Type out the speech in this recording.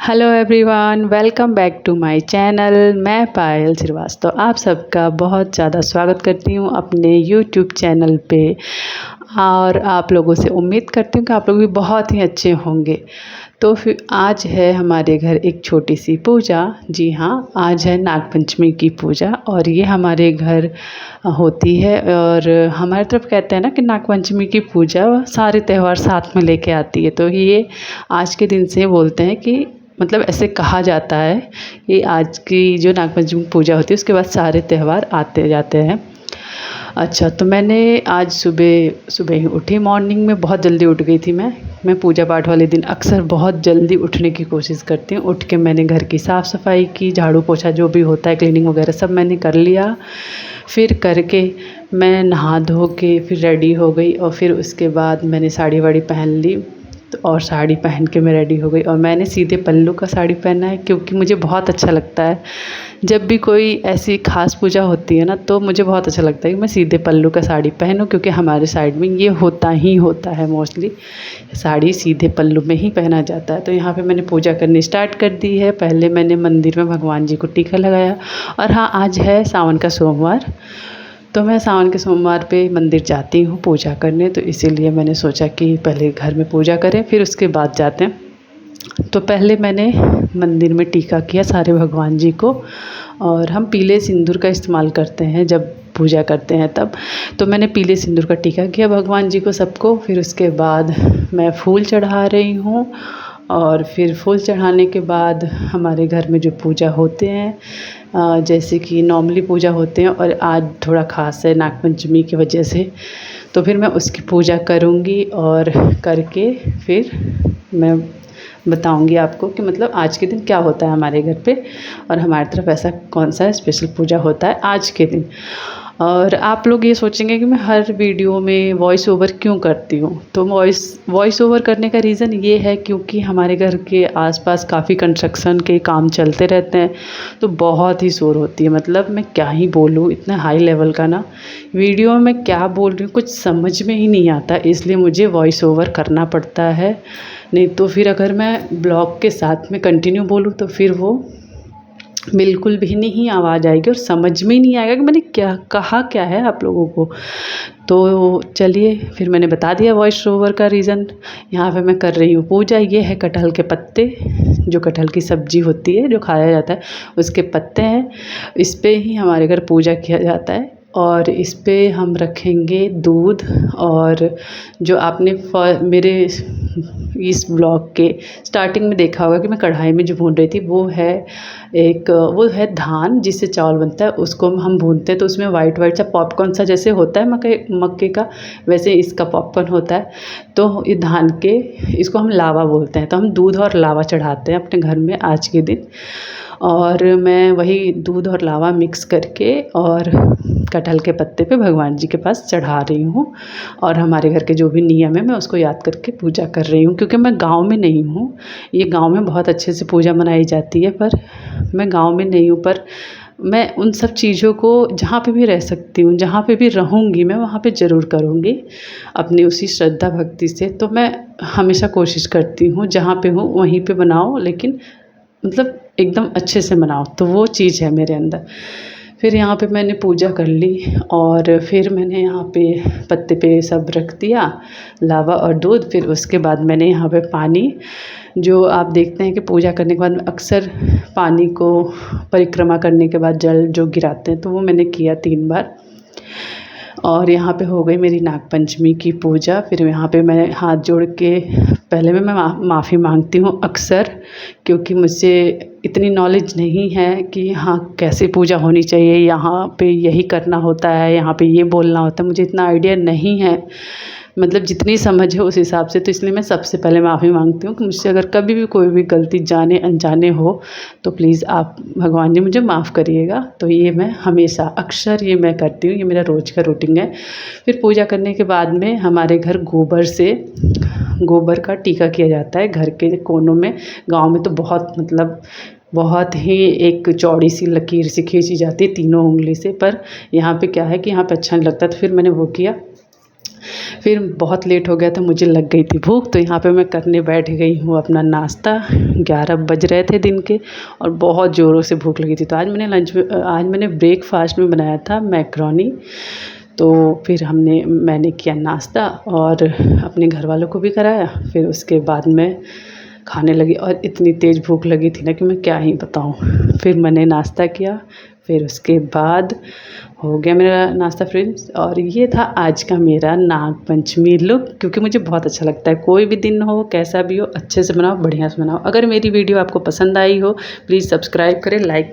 Hello everyone, welcome back to my channel. मैं पायल श्रीवास्तव आप सबका बहुत ज़्यादा स्वागत करती हूँ अपने यूट्यूब चैनल पे। और आप लोगों से उम्मीद करती हूँ कि आप लोग भी बहुत ही अच्छे होंगे। तो फिर आज है हमारे घर एक छोटी सी पूजा। जी हाँ, आज है नागपंचमी की पूजा और ये हमारे घर होती है। और हमारी तरफ कहते हैं ना कि नागपंचमी की पूजा सारे त्यौहार साथ में लेके आती है। तो ये आज के दिन से बोलते हैं कि मतलब ऐसे कहा जाता है कि आज की जो नागपंचमी पूजा होती है उसके बाद सारे त्यौहार आते जाते हैं। अच्छा, तो मैंने आज सुबह सुबह ही उठी, मॉर्निंग में बहुत जल्दी उठ गई थी। मैं पूजा पाठ वाले दिन अक्सर बहुत जल्दी उठने की कोशिश करती हूँ। उठ के मैंने घर की साफ़ सफाई की, झाड़ू पोछा जो भी होता है, क्लीनिंग वगैरह सब मैंने कर लिया। फिर करके मैं नहा धो के फिर रेडी हो गई और फिर उसके बाद मैंने साड़ी वाड़ी पहन ली। तो और साड़ी पहन के मैं रेडी हो गई और मैंने सीधे पल्लू का साड़ी पहना है, क्योंकि मुझे बहुत अच्छा लगता है जब भी कोई ऐसी ख़ास पूजा होती है ना, तो मुझे बहुत अच्छा लगता है कि मैं सीधे पल्लू का साड़ी पहनूं। क्योंकि हमारे साइड में ये होता है मोस्टली, साड़ी सीधे पल्लू में ही पहना जाता है। तो यहाँ पे मैंने पूजा करनी स्टार्ट कर दी है। पहले मैंने मंदिर में भगवान जी को टीका लगाया। और हाँ, आज है सावन का सोमवार, तो मैं सावन के सोमवार पे मंदिर जाती हूँ पूजा करने। तो इसीलिए मैंने सोचा कि पहले घर में पूजा करें फिर उसके बाद जाते हैं। तो पहले मैंने मंदिर में टीका किया सारे भगवान जी को। और हम पीले सिंदूर का इस्तेमाल करते हैं जब पूजा करते हैं तब। तो मैंने पीले सिंदूर का टीका किया भगवान जी को सबको। फिर उसके बाद मैं फूल चढ़ा रही हूँ। और फिर फूल चढ़ाने के बाद हमारे घर में जो पूजा होते हैं, जैसे कि नॉर्मली पूजा होते हैं और आज थोड़ा ख़ास है नागपंचमी की वजह से, तो फिर मैं उसकी पूजा करूँगी। और करके फिर मैं बताऊंगी आपको कि मतलब आज के दिन क्या होता है हमारे घर पे और हमारी तरफ ऐसा कौन सा स्पेशल पूजा होता है आज के दिन। और आप लोग ये सोचेंगे कि मैं हर वीडियो में वॉइस ओवर क्यों करती हूँ। तो वॉइस ओवर करने का रीज़न ये है क्योंकि हमारे घर के आसपास काफ़ी कंस्ट्रक्शन के काम चलते रहते हैं, तो बहुत ही शोर होती है। मतलब मैं क्या ही बोलूँ, इतना हाई लेवल का ना वीडियो में मैं क्या बोल रही हूँ कुछ समझ में ही नहीं आता, इसलिए मुझे वॉइस ओवर करना पड़ता है। नहीं तो फिर अगर मैं ब्लॉग के साथ में कंटिन्यू बोलूँ तो फिर वो बिल्कुल भी नहीं आवाज़ आएगी और समझ में ही नहीं आएगा कि मैंने क्या कहा क्या है आप लोगों को। तो चलिए, फिर मैंने बता दिया वॉइस ओवर का रीज़न। यहाँ पे मैं कर रही हूँ पूजा। ये है कटहल के पत्ते, जो कटहल की सब्ज़ी होती है जो खाया जाता है, उसके पत्ते हैं। इस पे ही हमारे घर पूजा किया जाता है। और इस पे हम रखेंगे दूध। और जो आपने मेरे इस ब्लॉग के स्टार्टिंग में देखा होगा कि मैं कढ़ाई में जो भून रही थी, वो है धान जिससे चावल बनता है, उसको हम भूनते हैं। तो उसमें वाइट वाइट सा पॉपकॉर्न सा जैसे होता है मक्के का, वैसे इसका पॉपकॉर्न होता है। तो ये धान के, इसको हम लावा बोलते हैं। तो हम दूध और लावा चढ़ाते हैं अपने घर में आज के दिन। और मैं वही दूध और लावा मिक्स करके और कटहल के पत्ते पे भगवान जी के पास चढ़ा रही हूँ। और हमारे घर के जो भी नियम है मैं उसको याद करके पूजा कर रही हूँ। क्योंकि मैं गांव में नहीं हूँ, ये गांव में बहुत अच्छे से पूजा मनाई जाती है, पर मैं गांव में नहीं हूँ। पर मैं उन सब चीज़ों को जहाँ पे भी रह सकती हूँ, जहाँ पे भी रहूँगी, मैं वहाँ पे ज़रूर करूँगी अपनी उसी श्रद्धा भक्ति से। तो मैं हमेशा कोशिश करती हूँ जहाँ पे हूँ वहीं पे बनाओ, लेकिन मतलब एकदम अच्छे से मनाओ। तो वो चीज़ है मेरे अंदर। फिर यहाँ पे मैंने पूजा कर ली और फिर मैंने यहाँ पे पत्ते पे सब रख दिया, लावा और दूध। फिर उसके बाद मैंने यहाँ पे पानी, जो आप देखते हैं कि पूजा करने के बाद अक्सर पानी को परिक्रमा करने के बाद जल जो गिराते हैं, तो वो मैंने किया 3 बार। और यहाँ पे हो गई मेरी नागपंचमी की पूजा। फिर यहाँ पे मैं हाथ जोड़ के पहले मैं माफ़ी मांगती हूँ अक्सर, क्योंकि मुझसे इतनी नॉलेज नहीं है कि हाँ कैसे पूजा होनी चाहिए, यहाँ पे यही करना होता है, यहाँ पे ये बोलना होता है, मुझे इतना आइडिया नहीं है। मतलब जितनी समझ है उस हिसाब से। तो इसलिए मैं सबसे पहले माफ़ी मांगती हूँ कि मुझसे अगर कभी भी कोई भी गलती जाने अनजाने हो तो प्लीज़ आप भगवान जी मुझे माफ़ करिएगा। तो ये मैं हमेशा अक्सर ये मैं करती हूँ, ये मेरा रोज़ का रूटीन है। फिर पूजा करने के बाद में हमारे घर गोबर का टीका किया जाता है घर के कोनों में। गाँव में तो बहुत ही एक चौड़ी सी लकीर सी खींची जाती है तीनों उंगली से, पर यहाँ पे क्या है कि यहाँ पे अच्छा नहीं लगता, तो फिर मैंने वो किया। फिर बहुत लेट हो गया था, मुझे लग गई थी भूख, तो यहाँ पे मैं करने बैठ गई हूँ अपना नाश्ता। 11 बज रहे थे दिन के और बहुत ज़ोरों से भूख लगी थी। तो आज मैंने ब्रेकफास्ट में बनाया था मैक्रोनी। तो फिर मैंने किया नाश्ता और अपने घर वालों को भी कराया। फिर उसके बाद मैं खाने लगी और इतनी तेज़ भूख लगी थी ना कि मैं क्या ही बताऊँ। फिर मैंने नाश्ता किया, फिर उसके बाद हो गया मेरा नाश्ता फ्रेंड्स। और ये था आज का मेरा नाग पंचमी लुक, क्योंकि मुझे बहुत अच्छा लगता है, कोई भी दिन हो कैसा भी हो अच्छे से बनाओ, बढ़िया से बनाओ। अगर मेरी वीडियो आपको पसंद आई हो प्लीज़ सब्सक्राइब करें, लाइक